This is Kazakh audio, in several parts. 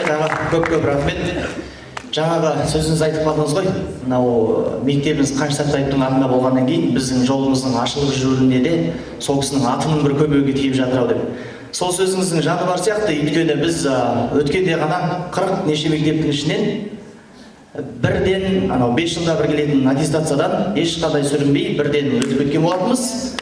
тағы көп рахмет. Жаңағы сөзіңізді айтып қалдыңыз ғой, мынау мектебіміз Қаныш Сәтбаевтың атында болғаннан кейін біздің жолымыздың ашылып жүруіне де сол кісінің атының бір көмегі тиіп жатыр ау деп. Сол сөзіңіздің жаны бар сияқты, өйткені біз өткенде ғана 40 неше мектептің ішінен бірден 5 жылда бір келетін аттестациядан ешқандай сүрінбей бірден өтіп кеткен болатынбыз.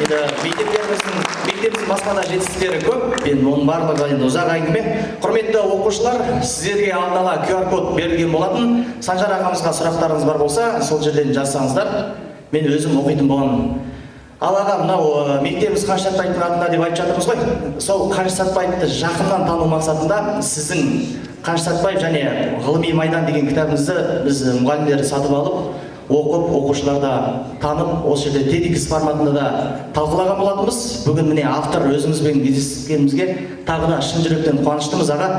Енді мектебіміздің басқа да жетістіктері көп, оның барлығы енді ұзақ әңгіме. Құрметті оқушылар, сіздерге алдын ала QR код берілген болатын. Санжар ағамызға сұрақтарыңыз бар болса, сол жерден жазсаңыздар, мен өзім оқитын боламын. Ал аға, мынау мектебіміз Қаныш Сәтбаевтың атында деп айтып жатырмыз ғой. Сол Қаныш Сәтбаевты жақыннан тану мақсатында сіздің Қаныш Сәтбаев және ғылыми майдан деген кітабыңызды біз мұғалімдер сатып алып, оқып, оқушыларда танып, осы жерде TEDx форматында да талқылаған болатынбыз. Бүгін міне автор өзіңізбен кездескенімізге тағы да шын жүректен қуаныштымыз аға.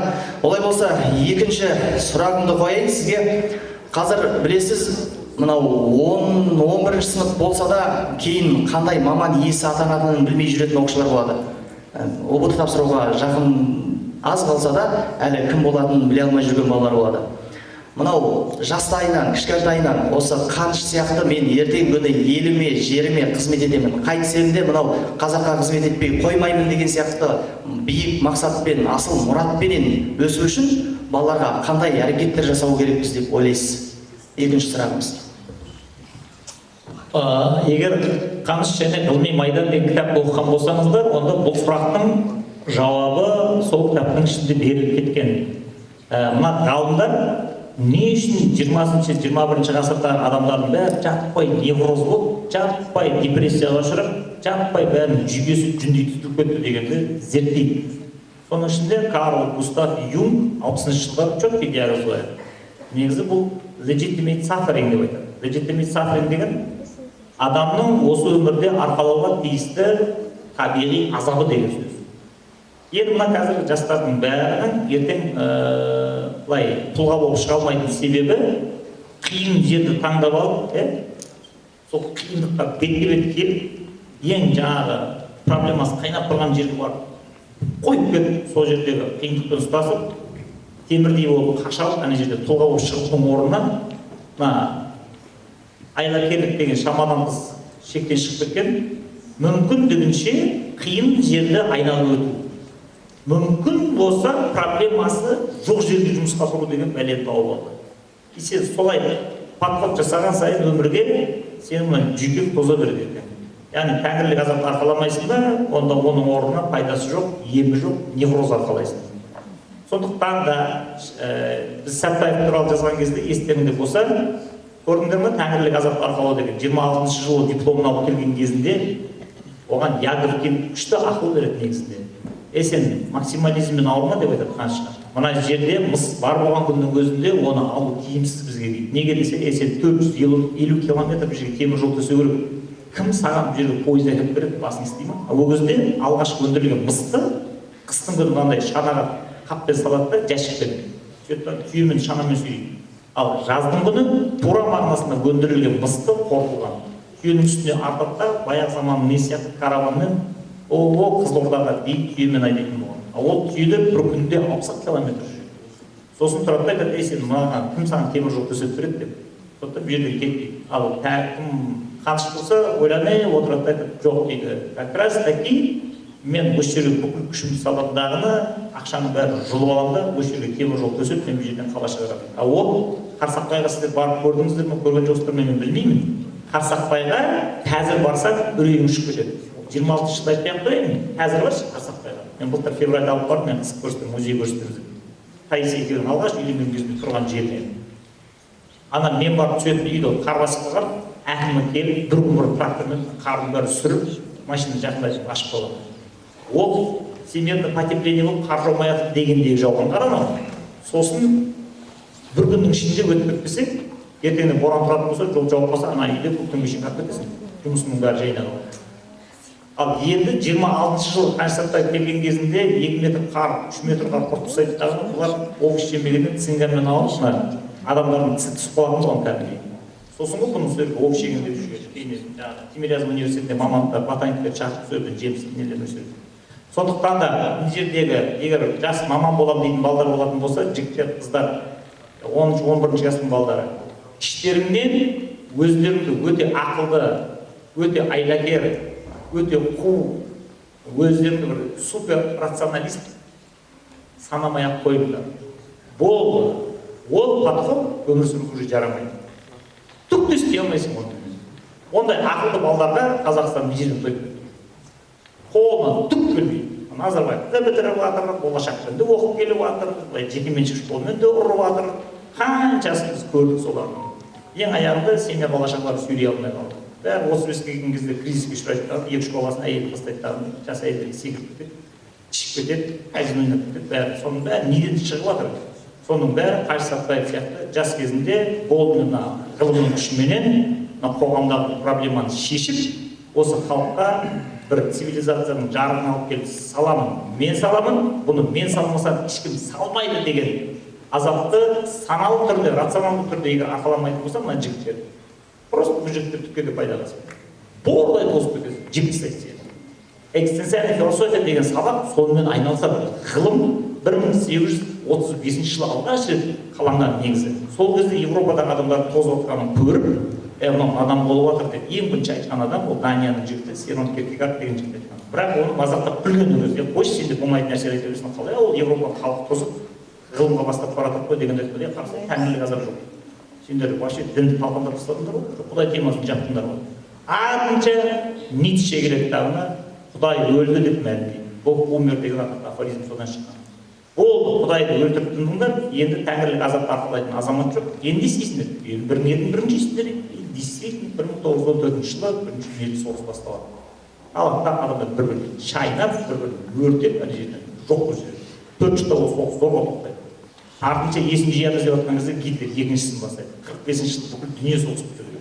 Олай болса, екінші сұрағымды қояйын сізге. Қазір білесіз, мынау 10-11 сынып болса да, кейін қандай маман иесі атанатынын білмей жүретін оқушылар болады. ОБТ тапсыруға жақын аз қалса да, әлі кім болатынын біле алмай жүрген балалар болады. Мынау жастайынан, кішкентайынан осы Қаныш сияқты мен ертең күні еліме, жеріме қызмет етемін. Қайтсем де мынау қазаққа қызмет етпей қоймаймын деген сияқты биік мақсатпен, асыл мұратпенен өсу үшін балаларға қандай әрекеттер жасау керекпіз деп ойлайсыз? Екінші сұрағымыз. Егер Қаныш және ғылыми майдан деген кітапты оқыған болсаңыздар, онда бұл сұрақтың жауабы сол кітаптың ішінде беріліп кеткен. Мына ғалымдар не үшін 20-21 ғасырдағы адамдардың бәрі жаппай невроз болып, жаппай депрессияға ұшырап, жаппай бәрінің жүйкесі жүндей түтіліп кетті дегенді зерттейді. Соның ішінде Карл Густав Юнг 60-шы жылдары четкий диагноз қояды. Негізі бұл legitimate suffering деп айтады. Legitimate suffering деген адамның осы өмірде арқалауға тиісті табиғи азабы деген сөз. Енді мына қазіргі жастардың бәрінің ертең тұлға болып шыға алмайтын себебі қиын жерді таңдап алып, сол қиындыққа бетпе-бет келіп, ең жаңағы проблемасы қайнап тұрған жерге барып қойып кетіп, сол жердегі қиындықпен ұстасып, темірдей болып қашалып, ана жерде тұлға болып шығудың орнына, айлакерлік деген шамадан тыс шектен шығып кеткен, мүмкін дегенше қиын жерді айналып өту. Мүмкін болса проблемасы жоқ жерде жұмысқа тұру деген бәлені тауып алды. Сен солай подход жасаған сайын өмірге сенің мына жүйкең тоза береді екен. Яғни тәңірлік азапты арқаламайсың да, онда оның орнына пайдасы жоқ, емі жоқ, невроз арқалайсың. Сондықтан да біз Сәтбаев туралы жазған кезде естеріңде болса, көрдіңдер ме, тәңірлік азапты арқалау деген 26-шы жылы дипломын алып келген кезінде оған Яковлев күшті ақыл береді негізінде. Сен максимализммен ауырма деп айтады Қанышқа. Мына жерде мыс бар болған күннің өзінде оны алу тиімсіз бізге дейді. Неге десе, сен 450 километр бір жерге темір жол төсеу керек. Кім саған бұл жерге пойыз әкеліп береді, басың істей ма? Ол кезде алғашқы өндірілген мысты қыстың күні мынандай шанаға қаппен салады да жәшікпен. Сөйтіп түйемен шанамен сүйрейді. Ал жаздың күні тура мағынасында өндірілген мысты қорытылған. Түйенің үстіне артады да баяғы заманның не сияқты караванмен ол Қызылордаға дейін түйемен айдайтын болған. Ол түйелер бір күнде 60 километр жүреді. Сосын тұрады да айтады, сен маған кім саған темір жол төсеп береді деп. Сондықтан бұл жерге кетпейді. Ал кім Қаныш болса, ойланай отырады да айтады, жоқ дейді. Как раз таки мен осы жерге бүкіл күшімді салатындағыны ақшаның бәрін жұлып аламын да, осы жерге темір жол төсеп, мен бұл жерден қала шығарамын. Ал ол Қарсақбайға сіздер барып көрдіңіздер ме, көрген жоқсыздар ма, мен білмеймін. Қарсақбайға қазір барсақ үрейің ұшып кетеді. 26 жылда айтпай қояйын, қазір баршы Қарсақбайға. Мен былтыр февральда алып барып, мен қысып көрсетем, музей көрсетеміз. Таисия екеуінің алғаш үйленген кезінде тұрған жеріне. Ана мен барып түсетін үйді қар басып қалған, әкімі келіп, бір күн бұрын трактормен қардың бәрі сүріп, машина жақындап ашып қалған. Ол всемирное потепление болып қар жаумай жатыр дегендегі жауған қар анау. Сосын бір күннің ішінде өтіп кетпесек, ертеңіне боран тұратын болса, жол жауып қалса, ана үйде көктемге шейін қалып кетесің. Жұмысының бәрі жайнаған. Ал енді 26 жыл Қаныш Сәтбаев келген кезінде 2 метр қар, 3 метр қар құрт тастайды дағы, бұлар оғыш жемегенде цингамен алып, адамдардың тісі түсіп қалатын болған кәдімгідей. Сосын ғой бұның сөйлеп оғыш жеген деп жүрген. Кейін Тимирязев университетінде мамандықтар, ботаниктер шақырып сөйлеп жеміс нелерін өсіреді. Сондықтан да бұл жердегі егер жас маман боламын дейтін балдар болатын болса, жігіттер, қыздар, 10-11 жастың балдары, іштеріңнен өздеріңді өте ақылды, өте айлакер, өте қу, өздеріңді бір супер рационалист санамай-ақ қойыңдар. Болды. Ол подход өмір сүруге уже жарамайды. Түк те істей алмайсың онымен. Ондай ақылды балдарға Қазақстан бюджетін тойып берді. Қолынан түк келмейді. Назарбаевты бітіріп жатыр, болашақпен де оқып келіп жатыр, жекеменшік школмен де ұрып жатыр. Қаншасын біз көрдік солардың. Ең аяғында семья болашақтары сөйлей алмай қалды. Бәрі 35-ге келген кезде кризиске ұшырайды дағы, екі школасын әйел тастайды дағы, жас әйелдерге секіріп кетеді, ішіп кетеді, казино ойнап кетеді, бәрі. Соның бәрі неден шығып жатыр? Соның бәрі Қажы Сәтпаев сияқты жас кезінде болды ғылымның күшіменен қоғамдағы проблеманы шешіп, осы халыққа бір цивилизацияның жарығын алып келіп саламын, мен саламын, бұны мен салмасам ешкім салмайды деген азапты саналы түрде, рационалды түрде егер ақаламайтын болса, мына жігіттер просто бұл жігіттер түкке де пайдаланса бордай тозып кетеді, жіп тастайды. Экзистенциальный философия деген сабақ сонымен айналысады. Ғылым 1835 жылы алғаш рет қаланған негізі. Сол кезде Европадағы адамдар тозып отқанын көріп, мынау адам болып жатыр деп ең бірінші айтқан адам ол Данияның жігіті Сирон Киркегard деген жігіт айтқан. Бірақ оны мазақтап күлген өзі. Қойшы, сен де болмайтын нәрселер айта бересің, қалай ол Европа халық тозып ғылымға бастап бара жатыр ғой деген айтты. Қарсы тәңірлік азап жоқ. Сендер вообще дінді талқандап тастадыңдар ғой, Құдай темасын жаптыңдар ғой. Артынша Ницше келеді дағына, Құдай өлді деп мәлімдейді. Бог умер деген афоризм содан шыққан. Болды, Құдайды өлтіріп тындыңдар, енді тәңірлік азапты арқалайтын азамат жоқ. Енді естисіңдер. Бірінші естисіңдер. Действительно, 1914 жылы бірінші дүниежүзілік соғыс басталады. Халықта адамдар бір-бірін шайнап, бір-бірін өртеп, ана жерден жоқ бір жерде. 4 жылда ол соғыс зорға тоқтайды. Артынша есін жиямыз деп жатқан кезде Гитлер екіншісін бастайды. 45 жылы бүкіл дүние соғыс бітірді.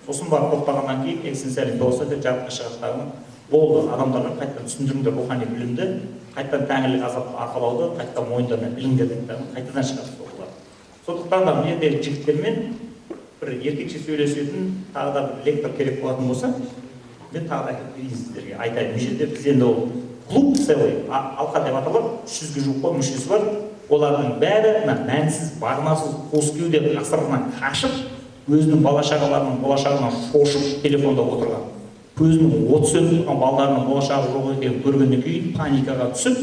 Сосын барып тоқтағаннан кейін экзистенциалдық философия жарыққа шығарып болды, адамдарға қайтадан түсіндіріңдер рухани білімді, қайтадан тәңірлік азапты арқалауды, қайтадан мойындарына іліңдер қайтадан шығарып соғылады. Сондықтан да мен де жігіттермен бір еркекше сөйлесетін тағы да бір лектор керек болатын болса, мен тағы да айтып берейін сіздерге, айтайын. Бұл жерде біз енді ол клуб целый, алқа деп аталады, 300-ге жуық мүшесі бар. Олардың бәрі мәнсіз, мағынасыз қос кеуде ғасырынан қашып, өзінің бала-шағаларының болашағынан шошып телефонда отырған. Көзінің от сөніп тұрған балаларының болашағы жоқ екенін көргеннен кейін паникаға түсіп,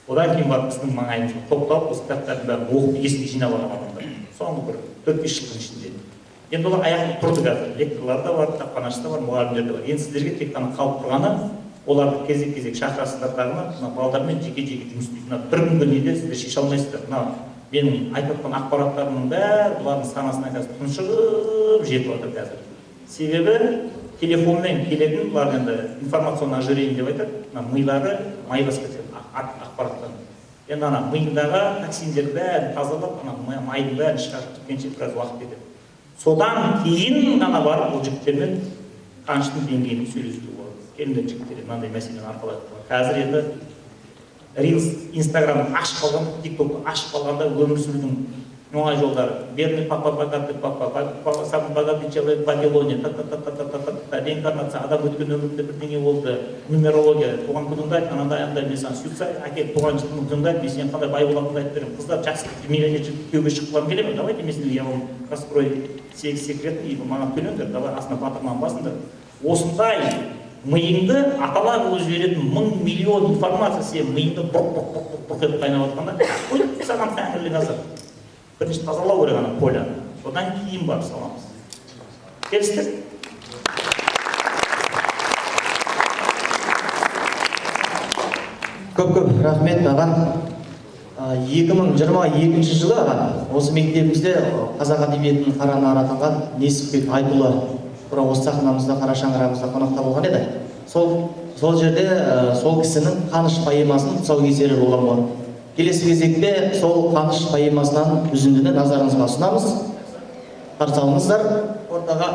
одан кейін барып біздің маңайымызға топталып, осы кітаптардың бәрін оқып есін жинап алған адамдар. Соңғы бір 4-5 жылдың ішінде. Енді олар аяқта тұрды қазір. Лекторлар да бар, кітапханашылар да бар, мұғалімдер де бар. Енді сіздерге тек қана қалып тұрғаны, оларды кезек-кезек шақырасыздар дағы, мына балалармен жеке-жеке жұмыс істейтін. Бір күнгі неде сіздер шеше алмайсыздар. Мына менің айтып жатқан ақпараттарымның бәрі бұлардың санасына қазір тұншығып жетіп жатыр қазір. Себебі телефонмен келетін, бұлар енді информационный ожирение деп айтады, милары майбас кетеді ақпараттан. Енді ана миындағы токсиндерді бәрін тазалап, майдың бәрін шығарып кеткенше біраз уақыт кетеді. Содан кейін ғана барып бұл жігіттермен қаныштың деңгейін сөйлесуге болады. Келіндер жігіттер мынандай мәселені арқалайды. Қазір енді Reels, Instagram ашып қалған, TikTok ашып қалғанда өмір сүрудің оңай жолдары. Бедный папа, богатый папа, самый богатый человек в Вавилоне, реинкарнация, адам өткен өмірінде бірдеңе болды, нумерология, туған күніңді айт, анандай, мен саған суицид әкеліп туған күніңді айт, мен сен қандай бай болатыныңды айтып беремін. Қыздар жақсы миллионер жігіт күйеуге шығып келемін, давайте мен сізге я вам раскрою секрет, и маған төлеңдер, давай астына батырман басыңдар. Осындай миыңды аталар өзі жіберетін 1000 миллион информация сен миыңды бұрқ етіп қайнап жатқанда, ой, саған тәңірлік азап. Бірінші тазалау керек ана поляны, содан кейін барып саламыз. Келістік? Көп рахмет аға. 2022 жылы аға, осы мектебімізде қазақ әдебиетінің қара нары атанған Несіпбек Айтұлы осы сахнамызда, қара шаңырағымызда қонақта болған еді. Сол жерде сол кісінің Қаныш поэмасын тұсаукесері болған болатын. Келесі кезекте сол Қаныш поэмасынан үзіндіні назарыңызға ұсынамыз. Қарсы алыңыздар. Ортаға